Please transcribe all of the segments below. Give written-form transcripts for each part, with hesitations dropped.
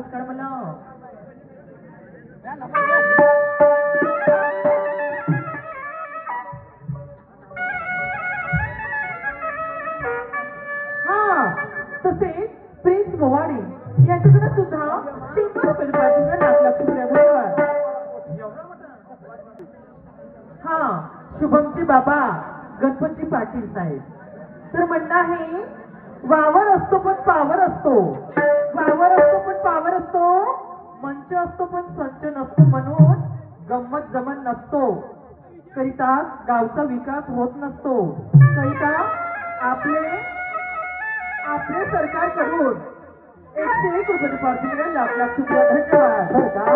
नमस्कार मला हा तसेच प्रिन्स मोवाडे यांच्याकडे सुद्धा 100 रुपये पाठवून लाख रुपये धन्यवाद. हा शुभमचे बाबा गणपती पाटील साहेब तर म्हणणं आहे वावर असतो पण पावर असतो, वावर असतो पण पावर असतो, मंच असतो पण संच नसतो, म्हणून गंमत जमन नसतो करिता गावचा विकास होत नसतो, करिता आपले आपले सरकारकडून 101 रुपये पाठवून लाख लाख रुपये धन्यवाद.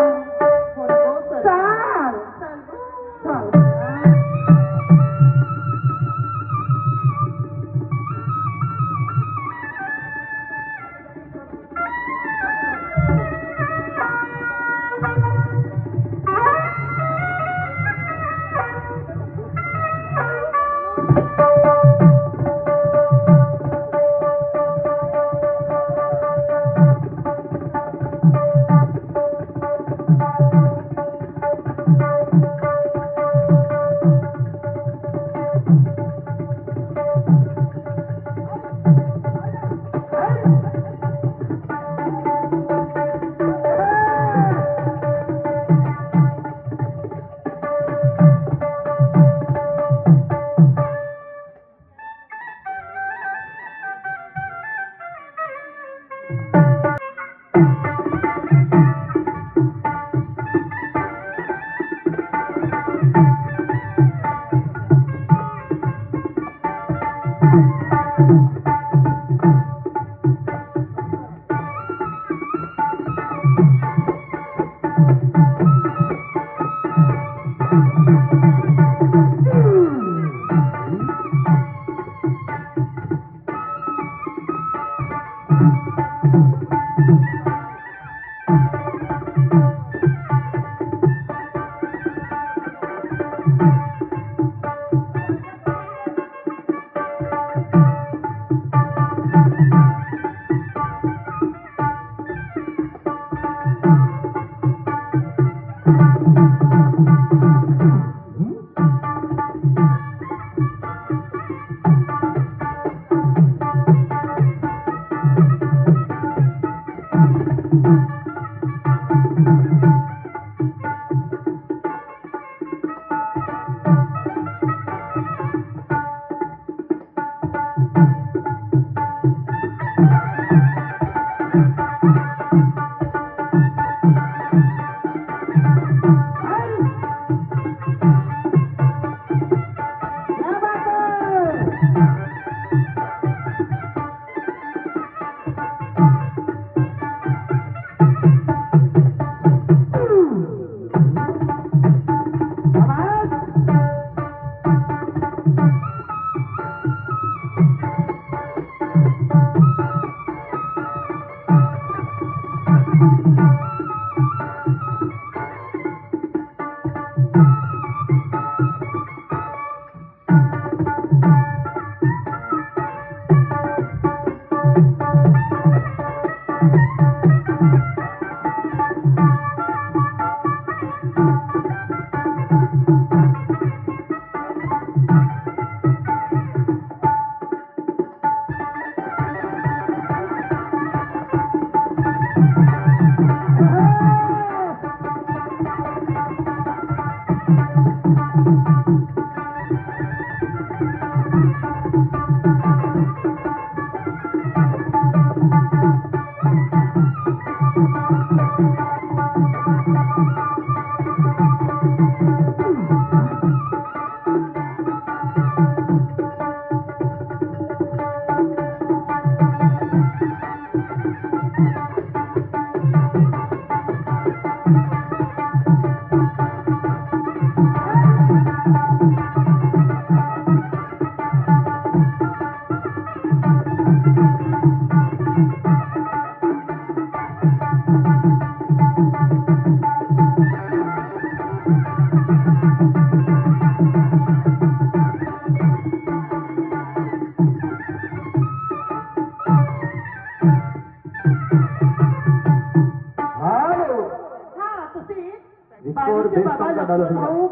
पाटीलचे बाबा लक्ष्मण भाऊ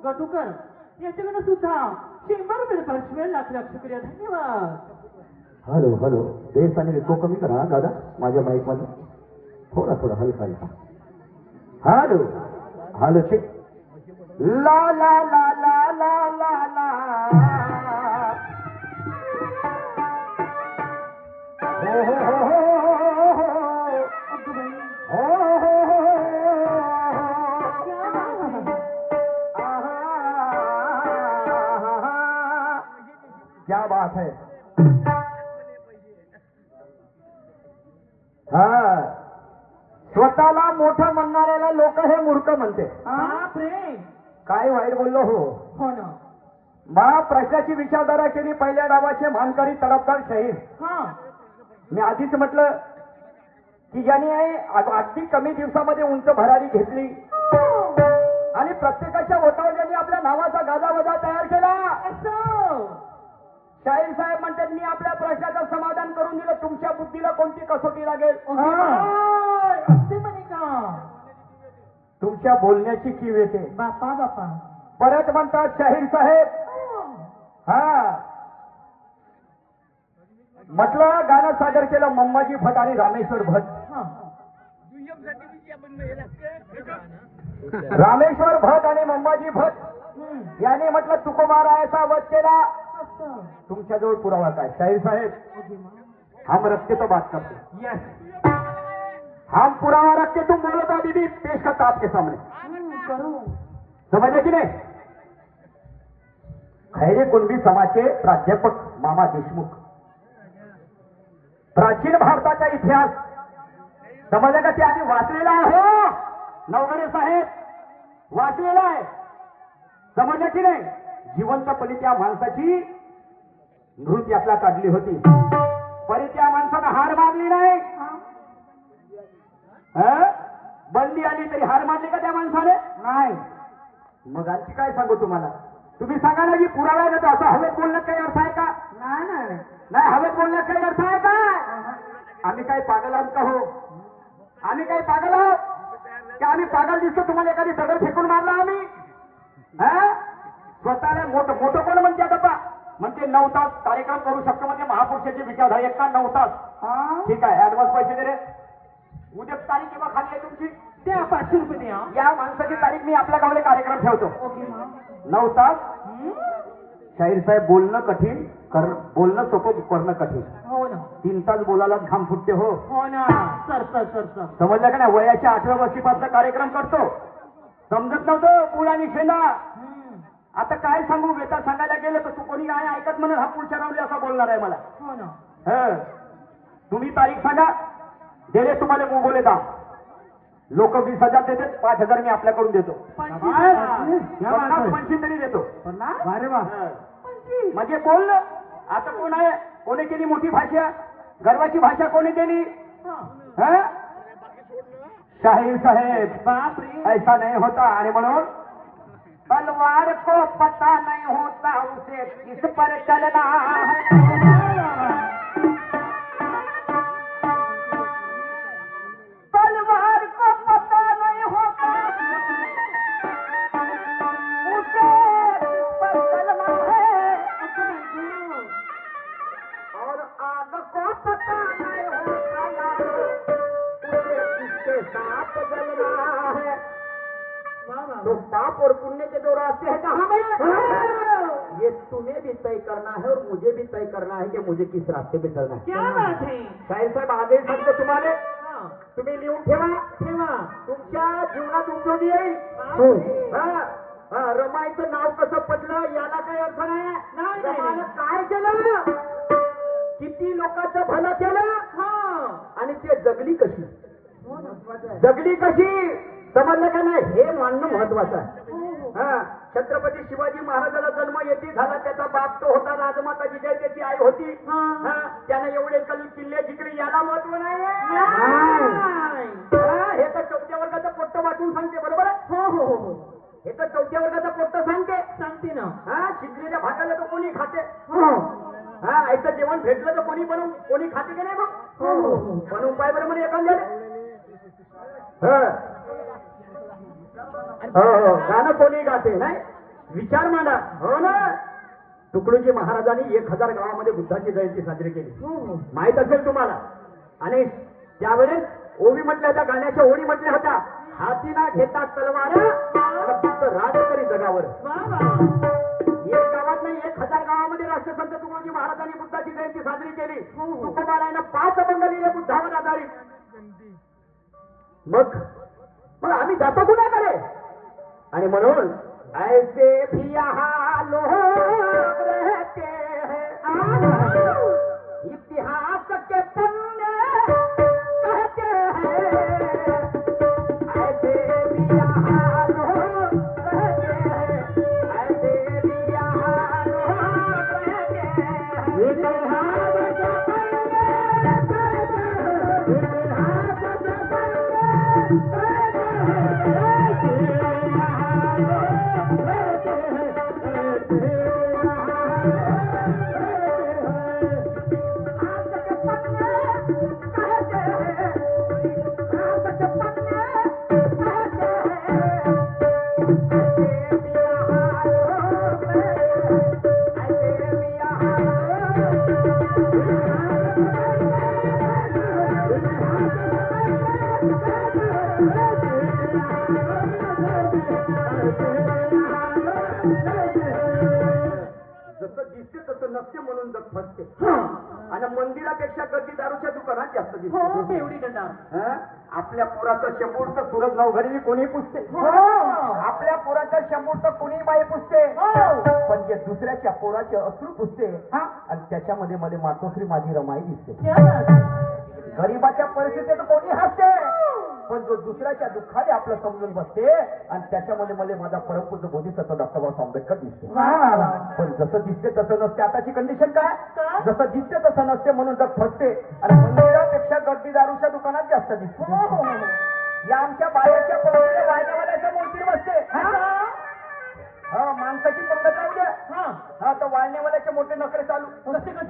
गटूकर याच्याकडे सुद्धा 100 लाख शुक्रिया, धन्यवाद. हॅलो हॅलो, बेस आणि रिको कमी करा दादा माझ्या माईक मध्ये, थोडा थोडा हलका हलका. Hello hello check. ला ला ला ला ला ला ला. हो हो हो हो क्या बात है. हा, स्वतःला मोठं म्हणणाऱ्याला लोक हे मूर्ख म्हणते. बापरे, काय वाईट बोललो हो. हो ना. मा प्रश्नाची विचारधारा केली पहिल्या डावाचे मानकरी तडफदार शहीद. हा, मी आधीच म्हटलं की ज्याने अगदी कमी दिवसामध्ये उंच भरारी घेतली आणि प्रत्येकाच्या ओठावर ज्यांनी आपल्या नावाचा गाजावाजा तयार केला. असं शाहीर साहेब म्हणतात मी आपल्या प्रश्नाचं समाधान करून दिलं, तुमच्या बुद्धीला कोणती कसोटी लागेल. असते म्हणे का. तुमच्या बोलण्याची कीव येते. बापा बापा. परत म्हणतात शाहीर साहेब. हा, म्हटलं गाणं सादर केलं मम्माजी भट आणि रामेश्वर भट. रामेश्वर भट आणि मम्माजी भट यांनी म्हटलं तुकोमारायचा वध केला. तुमच्याजवळ पुरावा काय शाहीर साहेब. हम रखते तो बात करते. यस, हम पुरावा रखते तुम बोलो तो दीदी पेश करता आपके सामने. समझले की नाही. खैरे कुणबी समाजचे प्राध्यापक मामा देशमुख. प्राचीन भारताचा इतिहास समजलं का, ते आधी वाचलेला आहे. नवगडे साहेब वाचलेला आहे. समजलं की नाही. जिवंतपणी त्या माणसाची मृत्यू आपला काढली होती, परी त्या माणसानं हार मानली नाही. बंदी आली तरी हार मानली का त्या माणसाने. नाही. मग आणखी काय सांगू तुम्हाला. तुम्ही सांगा ना की पुरावा नाही, असं हवेत बोलण्यात काही अर्थ आहे का. नाही नाही, हवेत बोलण्यात काही अर्थ आहे का. आम्ही काय पागल आहोत का हो. आम्ही काय पागल आहोत की आम्ही पागल दिसतो तुम्हाला एखादी दगड फेकून मारला आम्ही. स्वतःला मोठं मोठं कोण म्हणते आता म्हणजे 9 तास कार्यक्रम करू शकतो म्हणजे महापुरुषाची विचारधारा. एका 9 तास. ठीक आहे, ऍडव्हान्स पैसे दे रे. उद्या तारीख केव्हा खाली आहे तुमची. द्या 500 रुपये द्या. या माणसाची तारीख मी आपल्या गावाला कार्यक्रम ठेवतो. ओके. 9 तास. शाहीर साहेब बोलणं कठीण, बोलणं सोपं, करणं कठीण. हो ना. 3 तास बोलायला घाम फुटते हो. हो ना. सर सर सर सर समजलं का नाही. वयाच्या 18 वर्षीपासून कार्यक्रम करतो. समजत नव्हतं पूळ आणि शेंडा. आता काय सांगू. वेता सांगायला गेलं तर तू कोणी काय ऐकत म्हणून हा पुढच्या रावले असा बोलणार आहे मला. हो ना. तुम्ही तारीख सांगा, दिले तुम्हाला बोले दाम. लोक 20,000 देते, 5,000 मी आपल्याकडून देतो. 50 तरी देतो. म्हणजे बोललं. आता कोण आहे, कोणी केली मोठी भाषा, गर्वाची भाषा कोणी केली. शाहीर साहेब. बापरे, ऐसा नहीं होता. आणि म्हणून तलवार को पता नहीं होता उसे किस पर चलना है. तलवार को पता नहीं होता उसे किस पर चलना है. और आग को पता नहीं होता उसे किसके साथ जलना है. तो पाप और पुण्य के जो रास्ते हैं कहाँ में, ये तुम्हें भी तय करना है और मुझे भी तय करना है कि मुझे किस रास्ते पे चलना है. क्या बात है. शाहीर साहेब आगे सांगतो तुम्हाला. तुम्ही लिहून ठेवा. तुमच्या जीवनात उपयोगी येईल. रमाईचं नाव कसं पडलं याला काही अर्थ नाही. रमाईनं काय केलं, किती लोकांचं भलं केलं आणि ते जगली कशी. जगली कशी समजलं का नाही हे मानणं महत्वाचं आहे. छत्रपती शिवाजी महाराजाला जन्म येथे झाला. त्याचा बाप तो होता राजमाता जिजाई त्याची आई होती. त्याने एवढे किल्ले जिंकले याला महत्व नाही. हे तर 4थ्या वर्गाचं पोट्ट वाचून सांगते. बरोबर आहे. हो. हे तर 4थ्या वर्गाचं पोट्ट सांगते ना. शिजलेल्या भाताला तर कोणी खाते. ऐकतं जेवण भेटलं तर कोणी बनवून कोणी खाते की नाही. मग बनवून पाय बरं म्हणे एखाद्याने. हो गाणं कोणी गाते नाही विचार मांडा हो ना. तुकडोजी महाराजांनी 1000 गावामध्ये बुद्धाची जयंती साजरी केली माहित असेल तुम्हाला. आणि त्यावेळेस ओवी म्हटल्या त्या गाण्याच्या ओळी म्हटल्या होत्या हाती ना घेता तलवार आणि फक्त राज करी जगावर. एक गावात नाही 1000 गावामध्ये राष्ट्रसंत तुकडोजी महाराजांनी बुद्धाची जयंती साजरी केली. तुकोबारायनं 5 अभंग लिहिले बुद्धावर आधारित. मग मग आम्ही जातो कुणाकडे. आणि म्हणून ऐसे भी यहाँ लोग रहते हैं इतिहास के पन्ने कहते हैं. ऐसे भी यहाँ लोग रहते हैं ऐसे भी यहाँ लोग रहते हैं इतिहास के पन्ने कहते हैं इतिहास के पन्ने कहते जसं दिसते तसं नसते म्हणून जग फसते. आणि मंदिरापेक्षा गर्दी दारूच्या दुकानात जास्त दिसते. एवढी गंडा आपल्या पोराचं शंभूरचं सुरत नवघरी कोणी पुसते. आपल्या पोराचं शंभूरचं कोणी बाई पुसते. पण जे दुसऱ्याच्या पोराचे अश्रू पुसते आणि त्याच्यामध्ये मला मातोश्री माझी रमाई दिसते. गरीबाच्या परिस्थितीत कोणी हसते पण जो दुसऱ्याच्या दुःखाने आपलं समजून बसते आणि त्याच्यामध्ये मला माझा परमपूज्य बोधिसत्व डॉक्टर बाबासाहेब आंबेडकर दिसते. पण जसं दिसते तसं नसते. आताची कंडिशन काय जसं दिसते तसं नसते म्हणून जग फसते. आणि मंदिरापेक्षा गर्दी दारूच्या दुकानात जास्त दिसते. या आमच्या बाहेरच्या पंक्तीला वाळण्यावाल्याच्या मूर्ती बसते. माणसाची पंगत राहू द्या तर वाळण्यावाल्याचे मोठे नखरे चालू.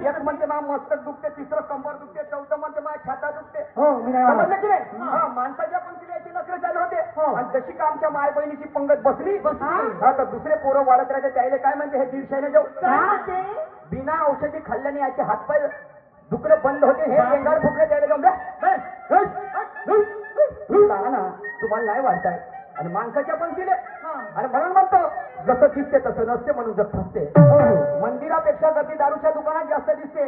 एक म्हणते मा मस्तक दुखते तिसरं कंबर दुखते चौथं म्हणते मा छाता दुखते. समजलं की नाही. माणसाच्या पंक्तीला याची नखरे चालू होते. आणि जशी का आमच्या माय बहिणीची पंगत बसली तर दुसरे पोरं वाढत राहते. त्याला काय म्हणते हे 150 जाऊ बिना औषधी खाल्ल्याने याचे हातपाय दुखणे बंद होते. हे रेंगार फुकले द्यायला जाऊन ना तुम्हाला नाही वाटताय. आणि माणसाच्या पंक्तीले आणि म्हणून म्हणतो जसं दिसते तसं नसते म्हणून जग फसते. मंदिरापेक्षा गर्दी दारूच्या दुकानात जास्त दिसते.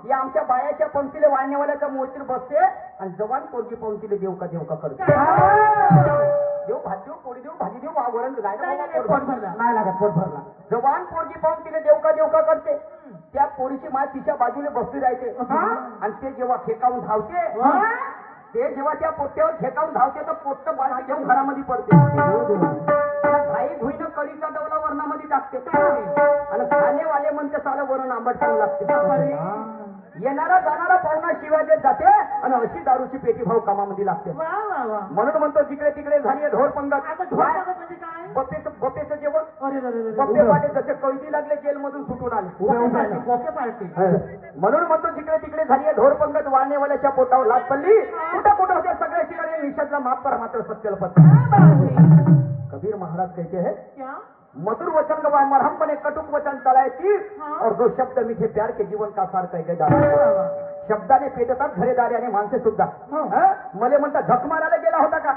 या आमच्या बायाच्या पंक्तीले वाळण्यावाल्याच्या मूर्तीवर बसते आणि जवान पोरगी पंक्तीले देव का करते. देव भात देऊ पोळी देऊ भाजी देऊ वावरण नाही लागत पोट भरला. जवान पोरगी पंक्तीले देव का करते. त्या पोरीची माय तिच्या बाजूने बसली राहते आणि ते जेव्हा खेकावून धावते ते जेव्हा त्या पोट्यावर खेकावून धावते तर पोट्ट बाळा घेऊन घरामध्ये पडते. घाई भुईनं कढीचा डवला वरणामध्ये टाकते आणि खाणेवाले म्हणते साला वरण आंबट खाऊ लागते. येणारा जाणारा पाहुणा शिवाय देत जाते आणि अशी दारूची पेटी भाऊ कामामध्ये लागते. म्हणून म्हणतो जिकडे तिकडे झाली ढोर पंगत. बपेचं जेवण बप्पे पाटे जसे कैदी लागले जेलमधून सुटून आले. म्हणून म्हणतो जिकडे तिकडे झाली ढोर पंगत. वाळणेवाल्याच्या पोटावर लाच पडली. कुठं होते सगळे शिकारे निषेधला माफ करा मात्र सत्यला पत्ता. कबीर महाराज कहते हैं मधुर वचन गवाए मरहम बने कटुक वचन चलाए तीर और दो शब्द मीठे प्यार के जीवन का सार कह गए. शब्दाने पेटतात घरेदारी आणि माणसे सुद्धा. मले म्हणता झक मारायला गेला होता का